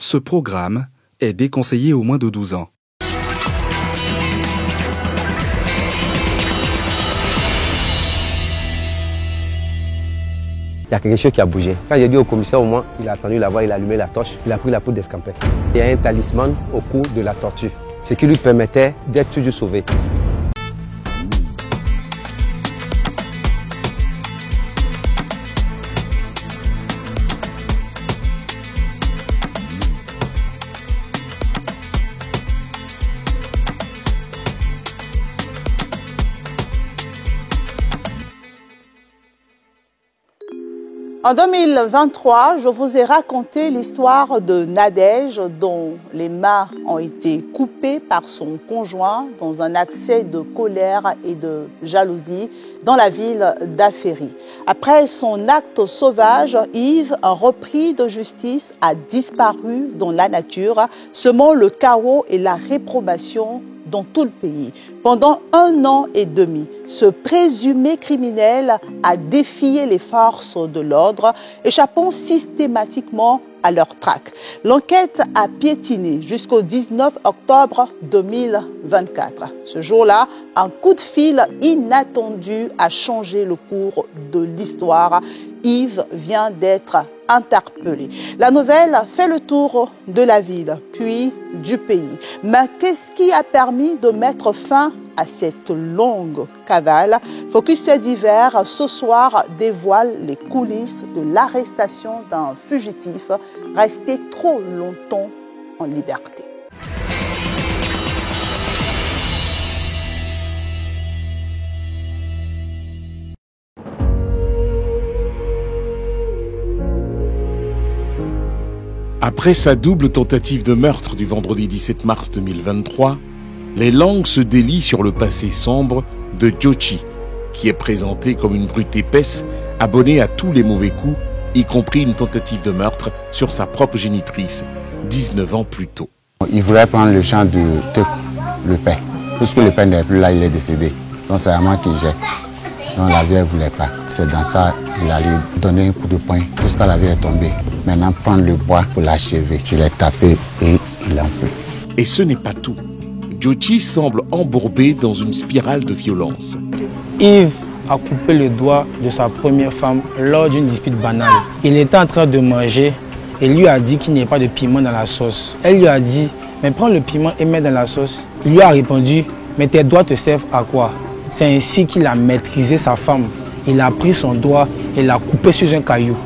Ce programme est déconseillé aux moins de 12 ans. Il y a quelque chose qui a bougé. Quand j'ai dit au commissaire, au moins, il a attendu la voie, il a allumé la torche, il a pris la poudre d'escampette. Il y a un talisman au cou de la tortue, ce qui lui permettait d'être toujours sauvé. En 2023, je vous ai raconté l'histoire de Nadège dont les mains ont été coupées par son conjoint dans un accès de colère et de jalousie dans la ville d'Aféry. Après son acte sauvage, Yves, un repris de justice, a disparu dans la nature, semant le chaos et la réprobation dans tout le pays. Pendant 1 an et demi, ce présumé criminel a défié les forces de l'ordre, échappant systématiquement à leur traque. L'enquête a piétiné jusqu'au 19 octobre 2024. Ce jour-là, un coup de fil inattendu a changé le cours de l'histoire. Yves vient d'être interpellé. La nouvelle fait le tour de la ville, puis du pays. Mais qu'est-ce qui a permis de mettre fin à cette longue cavale? Focus fait divers ce soir dévoile les coulisses de l'arrestation d'un fugitif resté trop longtemps en liberté. Après sa double tentative de meurtre du vendredi 17 mars 2023, les langues se délient sur le passé sombre de Djochi, qui est présenté comme une brute épaisse, abonnée à tous les mauvais coups, y compris une tentative de meurtre sur sa propre génitrice, 19 ans plus tôt. Il voulait prendre le champ de le père. Puisque le père n'est plus là, il est décédé. Donc c'est à moi qui jette. Donc la vieille ne voulait pas. C'est dans ça qu'il allait donner un coup de poing jusqu'à la vieille est tombée. Maintenant, prendre le bois pour l'achever. Je l'ai tapé et il l'a enfui. Et ce n'est pas tout. Djochi semble embourbé dans une spirale de violence. Yves a coupé le doigt de sa première femme lors d'une dispute banale. Il était en train de manger et lui a dit qu'il n'y ait pas de piment dans la sauce. Elle lui a dit, mais prends le piment et mets dans la sauce. Il lui a répondu, mais tes doigts te servent à quoi? C'est ainsi qu'il a maîtrisé sa femme. Il a pris son doigt et l'a coupé sur un caillou.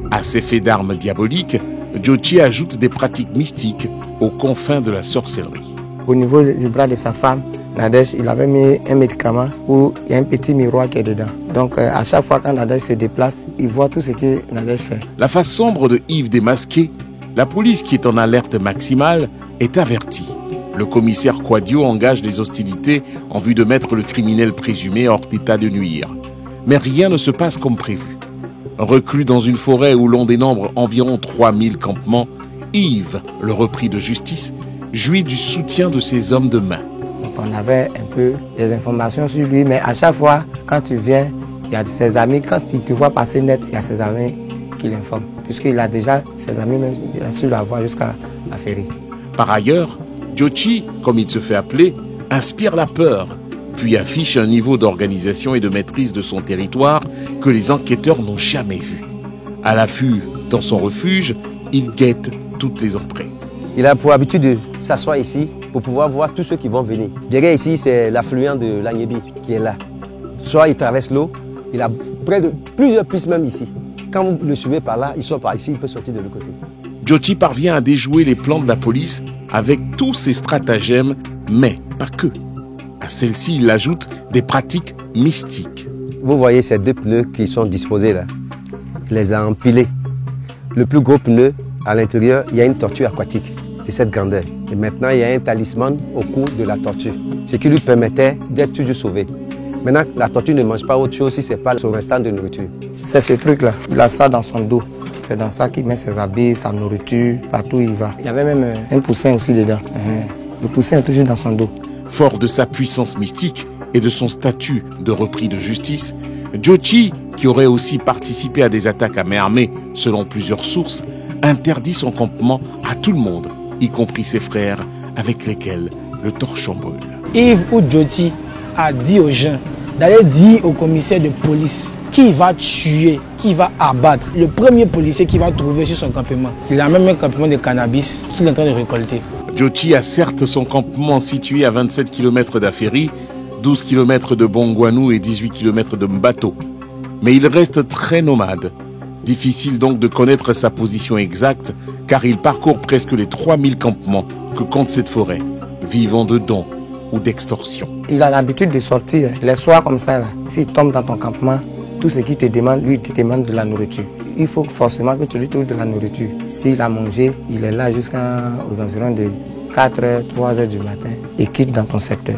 À ces faits d'armes diaboliques, Djochi ajoute des pratiques mystiques aux confins de la sorcellerie. Au niveau du bras de sa femme, Nadège, il avait mis un médicament où il y a un petit miroir qui est dedans. Donc à chaque fois quand Nadège se déplace, il voit tout ce que Nadège fait. La face sombre de Yves démasqué, la police qui est en alerte maximale est avertie. Le commissaire Quadio engage les hostilités en vue de mettre le criminel présumé hors d'état de nuire. Mais rien ne se passe comme prévu. Reclus dans une forêt où l'on dénombre environ 3000 campements, Yves, le repris de justice, jouit du soutien de ses hommes de main. Donc on avait un peu des informations sur lui, mais à chaque fois, quand tu viens, il y a ses amis, quand il te voit passer net, il y a ses amis qui l'informent. Puisqu'il a déjà ses amis, même, il a su la voir jusqu'à Aféry. Par ailleurs, Djochi, comme il se fait appeler, inspire la peur, puis affiche un niveau d'organisation et de maîtrise de son territoire que les enquêteurs n'ont jamais vu. À l'affût dans son refuge, il guette toutes les entrées. Il a pour habitude de s'asseoir ici pour pouvoir voir tous ceux qui vont venir. Derrière ici, c'est l'affluent de l'Agnébi qui est là. Soit il traverse l'eau, il a près de plusieurs pistes même ici. Quand vous le suivez par là, il sort par ici, il peut sortir de l'autre côté. Djochi parvient à déjouer les plans de la police avec tous ses stratagèmes, mais pas que. À celle-ci, il ajoute des pratiques mystiques. Vous voyez ces 2 pneus qui sont disposés là. Il les a empilés. Le plus gros pneu, à l'intérieur, il y a une tortue aquatique de cette grandeur. Et maintenant, il y a un talisman au cou de la tortue, ce qui lui permettait d'être toujours sauvé. Maintenant, la tortue ne mange pas autre chose si ce n'est pas son restant de nourriture. C'est ce truc-là. Il a ça dans son dos. C'est dans ça qu'il met ses habits, sa nourriture, partout où il va. Il y avait même un poussin aussi dedans. Le poussin est toujours dans son dos. Fort de sa puissance mystique et de son statut de repris de justice, Djochi, qui aurait aussi participé à des attaques à main armée selon plusieurs sources, interdit son campement à tout le monde, y compris ses frères, avec lesquels le torchon brûle. Yves ou Jyoti a dit aux gens d'aller dire au commissaire de police qui va tuer, qui va abattre le premier policier qu'il va trouver sur son campement. Il a même un campement de cannabis qu'il est en train de récolter. Jyoti a certes son campement situé à 27 km d'Aféry, 12 km de Bongouanou et 18 km de Mbato. Mais il reste très nomade. Difficile donc de connaître sa position exacte, car il parcourt presque les 3000 campements que compte cette forêt, vivant de dons ou d'extorsion. Il a l'habitude de sortir les soirs comme ça. S'il tombe dans ton campement, tout ce qu'il te demande, lui, il te demande de la nourriture. Il faut forcément que tu lui trouves de la nourriture. S'il a mangé, il est là jusqu'aux environs de 4h, 3h du matin et quitte dans ton secteur.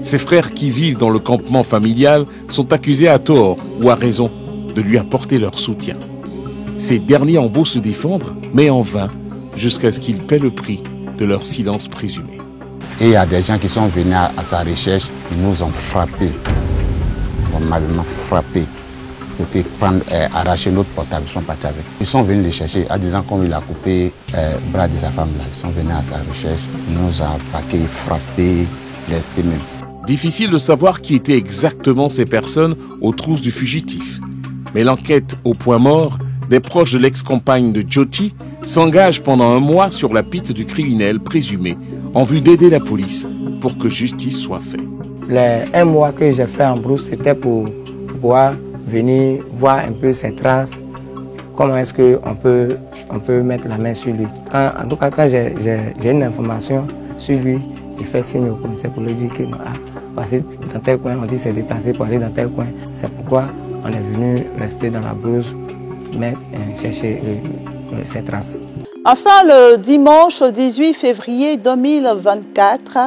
Ses frères qui vivent dans le campement familial sont accusés à tort ou à raison de lui apporter leur soutien. Ces derniers ont beau se défendre, mais en vain, jusqu'à ce qu'ils paient le prix de leur silence présumé. Et il y a des gens qui sont venus à sa recherche, ils nous ont frappés, normalement frappés, pour prendre, arracher notre portable, ils sont partis avec. Ils sont venus les chercher en disant comme il a coupé le bras de sa femme là. Ils sont venus à sa recherche, ils nous ont attaqués, frappés, laissés même. Difficile de savoir qui étaient exactement ces personnes aux trousses du fugitif. Mais l'enquête au point mort des proches de l'ex-compagne de Jyoti s'engage pendant un mois sur la piste du criminel présumé en vue d'aider la police pour que justice soit faite. Les 1 mois que j'ai fait en brousse, c'était pour pouvoir venir voir un peu ses traces, comment est-ce qu'on peut mettre la main sur lui. En tout cas, quand j'ai une information sur lui, il fait signe au commissaire pour lui dire que voici dans tel coin, on dit s'est déplacé pour aller dans tel coin. C'est pourquoi on est venu rester dans la brousse, chercher ses traces. Enfin, le dimanche 18 février 2024,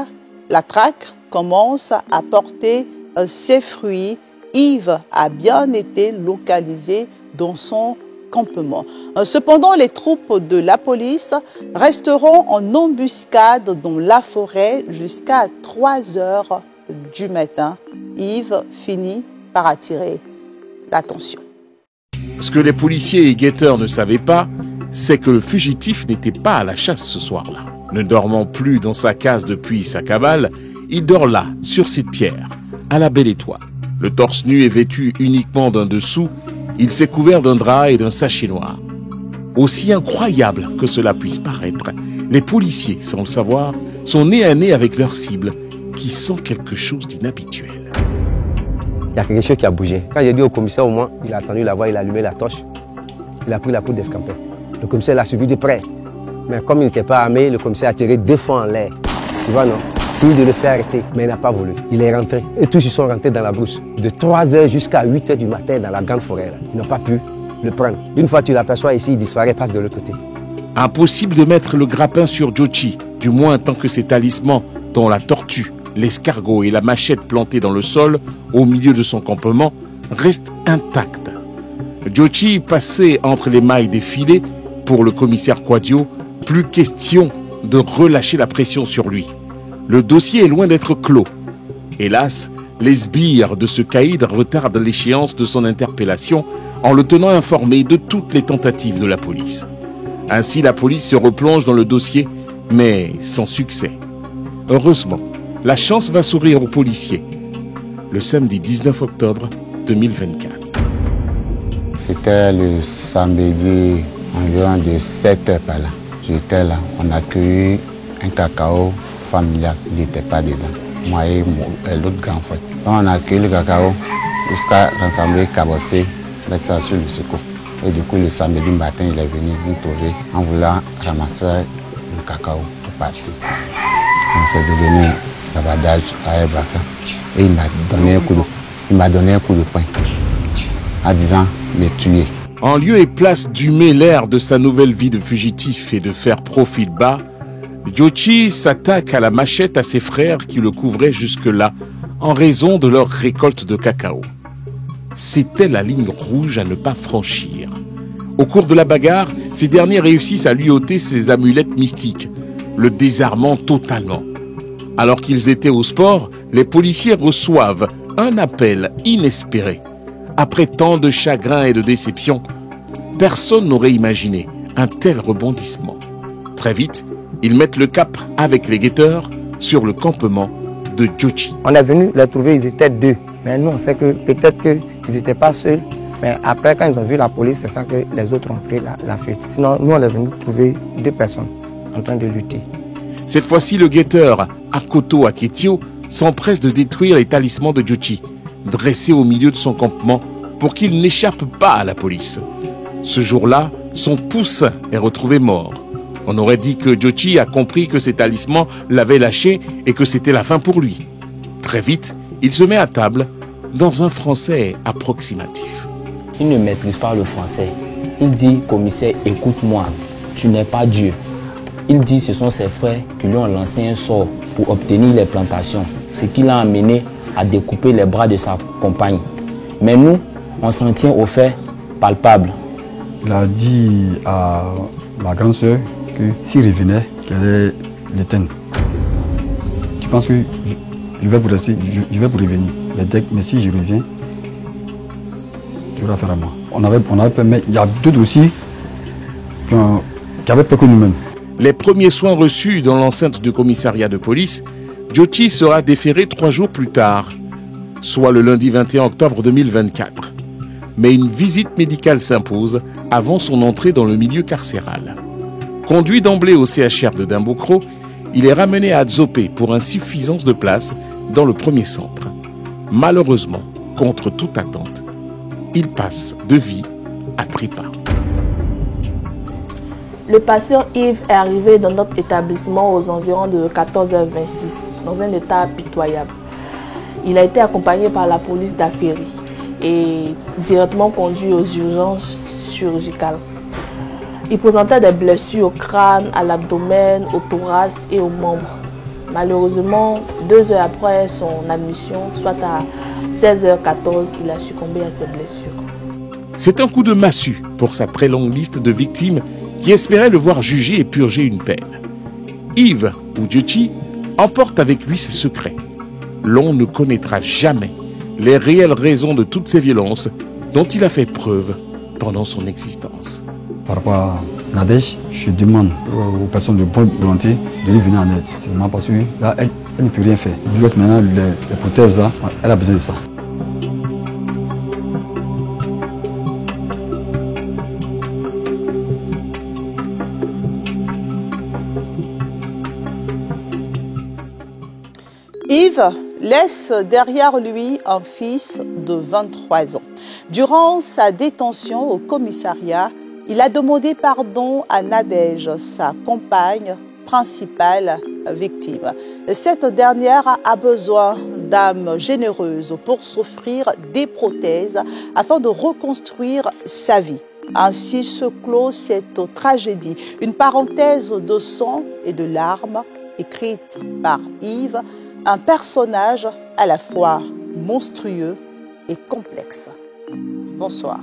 la traque commence à porter ses fruits. Yves a bien été localisé dans son campement. Cependant, les troupes de la police resteront en embuscade dans la forêt jusqu'à 3 heures du matin. Yves finit par attirer l'attention. Ce que les policiers et guetteurs ne savaient pas, c'est que le fugitif n'était pas à la chasse ce soir-là. Ne dormant plus dans sa case depuis sa cabale, il dort là, sur cette pierre, à la Belle Étoile. Le torse nu est vêtu uniquement d'un dessous, il s'est couvert d'un drap et d'un sachet noir. Aussi incroyable que cela puisse paraître, les policiers, sans le savoir, sont nez à nez avec leur cible, qui sent quelque chose d'inhabituel. Il y a quelque chose qui a bougé. Quand j'ai dit au commissaire au moins, il a attendu la voix, il a allumé la torche, il a pris la poudre d'escampette. Le commissaire l'a suivi de près. Mais comme il n'était pas armé, le commissaire a tiré 2 fois en l'air. Tu vois, non? S'il de le faire arrêter, mais il n'a pas voulu. Il est rentré. Et tous ils sont rentrés dans la brousse. De 3h jusqu'à 8h du matin dans la grande forêt. Là. Ils n'ont pas pu le prendre. Une fois tu l'aperçois ici, il disparaît, passe de l'autre côté. Impossible de mettre le grappin sur Jyoti, du moins tant que ses talismans, dont la tortue, l'escargot et la machette plantée dans le sol, au milieu de son campement, restent intacts. Jyoti passait entre les mailles des filets. Pour le commissaire Quadio, plus question de relâcher la pression sur lui. Le dossier est loin d'être clos. Hélas, les sbires de ce caïd retardent l'échéance de son interpellation en le tenant informé de toutes les tentatives de la police. Ainsi, la police se replonge dans le dossier, mais sans succès. Heureusement, la chance va sourire aux policiers. Le samedi 19 octobre 2024. C'était le samedi environ de 7h par là. J'étais là, on a cueilli un cacao familial, il n'était pas dedans. Moi et l'autre grand frère. Donc on a cueilli le cacao jusqu'à rassembler, cabosser, mettre ça sur le secours. Et du coup, le samedi matin, il est venu nous trouver en voulant ramasser le cacao pour partir. On s'est donné l'abadage à Ebaka et il m'a donné un coup de poing en disant me tuer. En lieu et place d'humer l'air de sa nouvelle vie de fugitif et de faire profil bas, Jyoti s'attaque à la machette à ses frères qui le couvraient jusque-là en raison de leur récolte de cacao. C'était la ligne rouge à ne pas franchir. Au cours de la bagarre, ces derniers réussissent à lui ôter ses amulettes mystiques, le désarmant totalement. Alors qu'ils étaient au sport, les policiers reçoivent un appel inespéré. Après tant de chagrin et de déception, personne n'aurait imaginé un tel rebondissement. Très vite, ils mettent le cap avec les guetteurs sur le campement de Djochi. On est venu les trouver, ils étaient 2. Mais nous, on sait que peut-être qu'ils n'étaient pas seuls. Mais après, quand ils ont vu la police, c'est ça que les autres ont pris la fuite. Sinon, nous, on est venu trouver 2 personnes en train de lutter. Cette fois-ci, le guetteur Akoto Aketio s'empresse de détruire les talismans de Djochi, dressés au milieu de son campement pour qu'il n'échappe pas à la police. Ce jour-là, son pouce est retrouvé mort. On aurait dit que Djochi a compris que ses talismans l'avaient lâché et que c'était la fin pour lui. Très vite, il se met à table dans un français approximatif. Il ne maîtrise pas le français. Il dit « Commissaire, écoute-moi, tu n'es pas Dieu ». Il dit que ce sont ses frères qui lui ont lancé un sort pour obtenir les plantations, ce qui l'a amené à découper les bras de sa compagne. Mais nous, on s'en tient aux faits palpables. Il a dit à ma grande soeur que s'il revenait, qu'elle allait l'éteindre. Je pense que je vais pour rester, je vais pour revenir. Mais si je reviens, il y aura affaire à moi. On avait peur, mais il y a d'autres aussi qui avaient peur que nous-mêmes. Les premiers soins reçus dans l'enceinte du commissariat de police, Djochi sera déféré 3 jours plus tard, soit le lundi 21 octobre 2024. Mais une visite médicale s'impose avant son entrée dans le milieu carcéral. Conduit d'emblée au CHR de Dimbokro, il est ramené à Dzopé pour insuffisance de place dans le premier centre. Malheureusement, contre toute attente, il passe de vie à trépas. Le patient Yves est arrivé dans notre établissement aux environs de 14h26, dans un état pitoyable. Il a été accompagné par la police d'Aféry et directement conduit aux urgences chirurgicales. Il présentait des blessures au crâne, à l'abdomen, au thorax et aux membres. Malheureusement, 2 heures après son admission, soit à 16h14, il a succombé à ses blessures. C'est un coup de massue pour sa très longue liste de victimes qui espérait le voir juger et purger une peine. Yves ou Djochi emporte avec lui ses secrets. L'on ne connaîtra jamais les réelles raisons de toutes ces violences dont il a fait preuve pendant son existence. Par rapport à Nadège, je demande aux personnes de bonne volonté de lui venir en aide. C'est vraiment parce que là, elle ne peut rien faire. Vu que maintenant, les prothèses, là, elle a besoin de ça. Yves laisse derrière lui un fils de 23 ans. Durant sa détention au commissariat, il a demandé pardon à Nadège, sa compagne principale victime. Cette dernière a besoin d'âmes généreuses pour s'offrir des prothèses afin de reconstruire sa vie. Ainsi se clôt cette tragédie, une parenthèse de sang et de larmes écrite par Yves, un personnage à la fois monstrueux et complexe. Bonsoir.